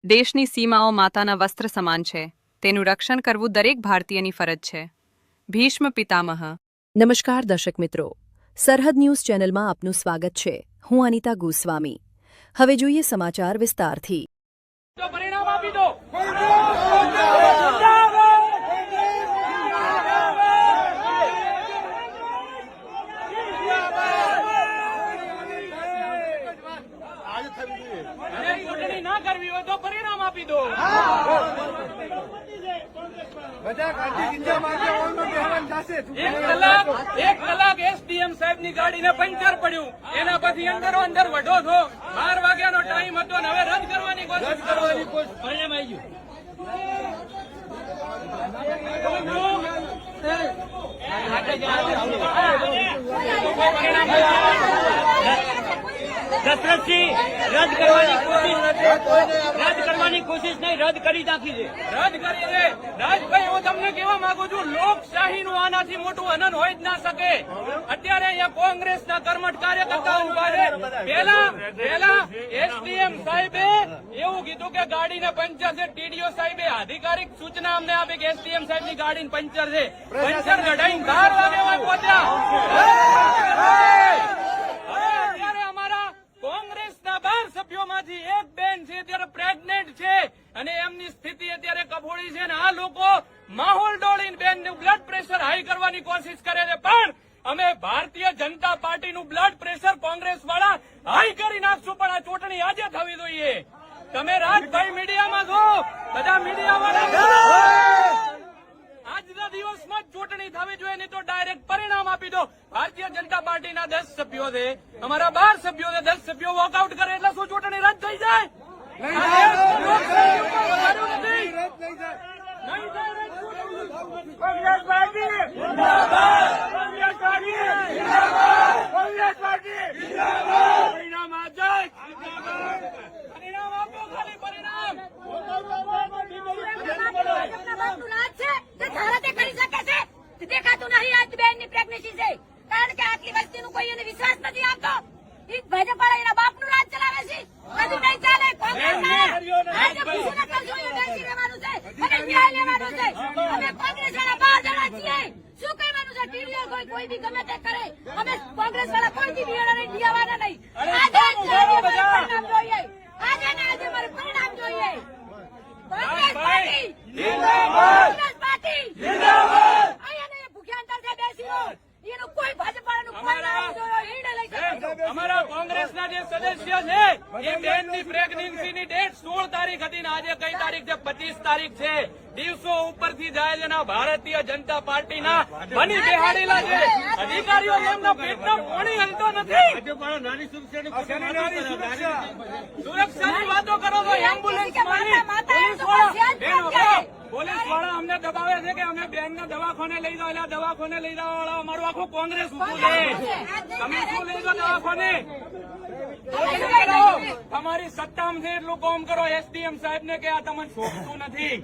દેશની સીમાઓ માતાના વસ્ત્ર સમાન છે. તેનું રક્ષણ કરવું દરેક ભારતીયની ફરજ છે. ભીષ્મ પિતામહ. નમસ્કાર દર્શક મિત્રો, સરહદ ન્યૂઝ ચેનલમાં આપનું સ્વાગત છે. હું અનિતા ગોસ્વામી. હવે જોઈએ સમાચાર વિસ્તારથી. પરિણામ આપી દો. ચૂંટણી ના કરવી હોય તો પરિણામ આપી દો. એક કલાક એસડીએમ સાહેબ ની ગાડીને પંચર પડ્યું, એના પછી અંદરો અંદર વઢો છો. 12 વાગ્યાનો ટાઈમ હતો ને હવે રદ કરવાની કોશિશ કરવાની. પરિણામ આવી દશરથસિંહ રદ કરવાની કોશિશ નહીં, રદ કરી નાખી છે. રદ કરી દે. રાજભાઈ, હું તમને કહેવા માંગુ છું, લોકશાહીનું આનાથી મોટું હનન હોય જ ના શકે. અત્યારે અહીંયા કોંગ્રેસના કર્મઠ કાર્યકર્તાઓ ઉભા છે. પહેલા એસડીએમ સાહેબે એવું કીધું કે ગાડીને પંચર છે. ટીડીઓ સાહેબે આધિકારિક સૂચના અમને આપી કે એસડીએમ સાહેબની ગાડીને પંચર છે. પંચર કઢાઈને 12 વાગે પહોંચ્યા. અત્યારે અમારા કોંગ્રેસના 12 સભ્યોમાંથી એક બેન છે, અત્યારે પ્રેગ્નેન્ટ છે અને એમની સ્થિતિ અત્યારે કફોડી છે. અને આ લોકો માહોલ ડોળીને બેનનું બ્લડ પ્રેશર હાઈ કરવાની કોશિશ કરે છે. પણ અમે ભારતીય જનતા પાર્ટીનું બ્લડ પ્રેશર કોંગ્રેસ વાળા હાઈ કરી નાખશું. પણ આ ચૂંટણી આજે થવી જોઈએ. તમે રાજભાઈ મીડિયામાં છો, બધા મીડિયા વાળા આજના દિવસમાં જ ચૂંટણી થવી જોઈએ, નહીં તો ડાયરેક્ટ પરિણામ આપી દો. ભારતીય જનતા પાર્ટીના 10 સભ્યો છે, અમારા 12 સભ્યો છે. 10 સભ્યો વોકઆઉટ કરે એટલે શું ચૂંટણી રદ થઈ જાય? કોંગ્રેસ પાર્ટી પરિણામ આ જાય. પરિણામ આપો, ખાલી પરિણામ. દેખાતું નહીં આજ બેનની પ્રેગ્નન્સી છે, કારણ કે આટલી વસ્તીનું કોઈ એને વિશ્વાસ નથી આપતો. ભાજપ વાળા એના બાપનું રાજ ચલાવે છે. બધું નહીં ચાલે. કોંગ્રેસ આજે ખુશીનગર જોયું બેસી રહેવાનું છે અને ન્યાય લેવાનું છે. અમે કોંગ્રેસ વાળા 12 જણા છીએ. શું કહેવાનું છે? ટીડીઓ કોઈ બી ગમે તે કરે, અમે કોંગ્રેસ વાળા કોઈથી બિયાણા નહીં દિયાવાના નહીં. આજે પરિણામ જોઈએ. આજે ને આજે મારે પરિણામ જોઈએ. કોંગ્રેસ પાર્ટી જિંદાબાદ. કોંગ્રેસ પાર્ટી જિંદાબાદ. અહીંયા ભૂખ્યા અંતર છે બેસીનો. એનું કોઈ ભાજપ વાળાનું પરિણામ જોયો હીડે લઈ શકે. અમારા કોંગ્રેસના જે સદસ્ય છે એ બેનની પ્રેગ્નન્સીની ડેટ 16 તારીખ હતી ને આજે કઈ તારીખ છે? 25 તારીખ છે. દિવસો ઉપરથી જાય છે. ભારતીય જનતા પાર્ટીના બની બેહાડેલા છે અધિકારીઓ, એમના પેટનો પાણી હલતો નથી. સુરક્ષાની વાતો કરો તો એમ્બ્યુલન્સ પોલીસ વાળા અમને દબાવે છે કે અમે બેનને દવાખાને લઈ જાઓ. એટલે દવાખાને લઈ જવા વાળા અમારું આખું કોંગ્રેસ ઉભું છે. તમે શું લઈ જાઓ દવાખાને? તમારી સત્તામાં એટલું કામ કરો એસડીએમ સાહેબ ને કે આ તમને શોભતું નથી.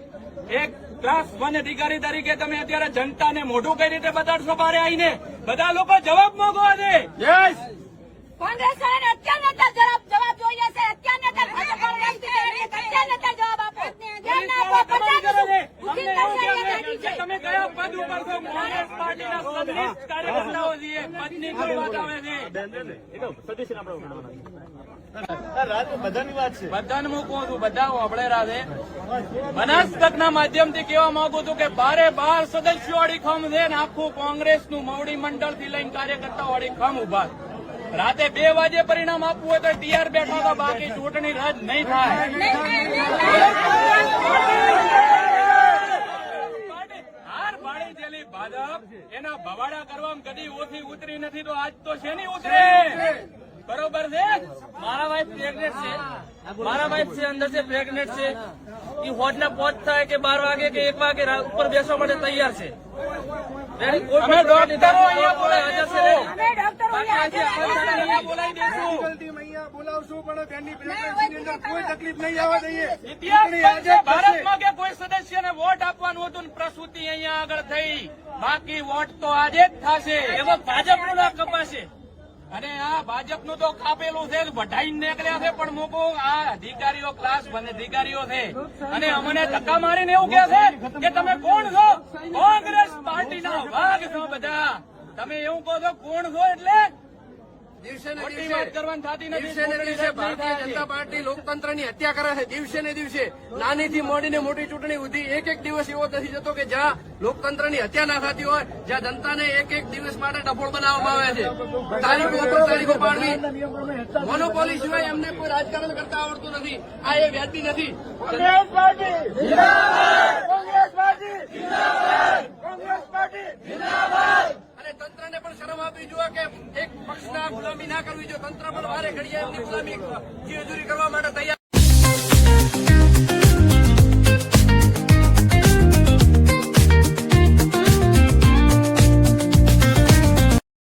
એક ક્લાસ 1 અધિકારી તરીકે તમે અત્યારે જનતાને મોઢું કઈ રીતે બતાડશો? બારે આવીને બધા લોકો જવાબ માંગો છે. કોંગ્રેસ વાળાને અત્યારને અત્યારે જવાબ જોઈએ છે. અત્યારને અત્યારે ભાજપ વાળા અત્યારને અત્યારે જવાબ આપો. તમે કયા પદ ઉપર છો? કોંગ્રેસ પાર્ટીના સદનિષ્ઠ કાર્યકર્તાઓ છીએ. પદની કોઈ વાત આવે છે? બધાને હું કહું છું, બધા વાપરેલા છે. બનાસકાંઠાના માધ્યમથી કહેવા માંગુ છું કે 12 સદસ્યો અડીખમ છે ને આખું કોંગ્રેસનું મવડી મંડળ થી લઈને કાર્યકર્તાઓ અડીખમ ઉભા. રાતે 2 વાગે પરિણામ આપવું હોય તો તૈયાર બેઠા હતા. બાકી ચૂંટણી રદ નહીં થાય. હાર પાડી દેલી ભાજપ એના ભવાડા કરવામાં કદી ઓછી ઉતરી નથી, તો આજ તો શેની ઉતરે? બરોબર છે. મારા વાઇફ પ્રેગ્નેન્ટ છે, મારા વાઇફ છે અંદર છે પ્રેગ્નેન્ટ છે. એ હોટને પહોંચ થાય કે 12 વાગે કે 1 વાગે ઉપર બેસવા માટે તૈયાર છે. અમે ડોક્ટરો અહીંયા બોલાવી બોલાવશું, પણ બેનની પ્રેગ્નન્સીની અંદર કોઈ તકલીફ નહીં આવવા દઈએ. ભારતમાં કે કોઈ સદસ્યને વોટ આપવાનું હતું, પ્રસૂતિ અહીંયા આગળ થઈ. બાકી વોટ તો આજે જ થશે. એમાં ભાજપનું નામ કપાશે. અને આ ભાજપનું તો કાપેલું છે વઢાઈને નીકળ્યા છે પણ મૂકો આ અધિકારીઓ ક્લાસ અધિકારીઓ છે અને અમને ધક્કા મારીને એવું કહે છે કે તમે કોણ છો? કોંગ્રેસ પાર્ટીના વાઘ છો બધા. તમે એવું કહો છો કોણ છો એટલે દિવસે ને ખોટી વાત કરવાની થતી નથી. દિવસે ને દિવસે ભારતીય જનતા પાર્ટી લોકતંત્રની હત્યા કરે છે. દિવસે ને દિવસે નાનીથી મોડીને મોટી ચૂંટણી સુધી એક એક દિવસ એવો નથી જતો કે જ્યાં લોકતંત્રની હત્યા ના થતી હોય, જ્યાં જનતાને એક એક દિવસ માટે ડફોળ બનાવવામાં આવે છે. તારીખો ઉપર તારીખો પાડવી, મોનોપોલી સિવાય એમને કોઈ રાજકારણ કરતા આવડતું નથી. આ એ વ્યાજબી નથી. કોંગ્રેસ પાર્ટી જિંદાબાદ! કોંગ્રેસ પાર્ટી જિંદાબાદ! કોંગ્રેસ પાર્ટી જિંદાબાદ! અને તંત્રને પણ શરમ આપવી જોઈએ કે એક પક્ષના ગુલામી ના કરવી જોઈએ. તંત્ર પણ વારે ઘડીએ એમની ગુલામી જીવજૂરી કરવા માટે તૈયાર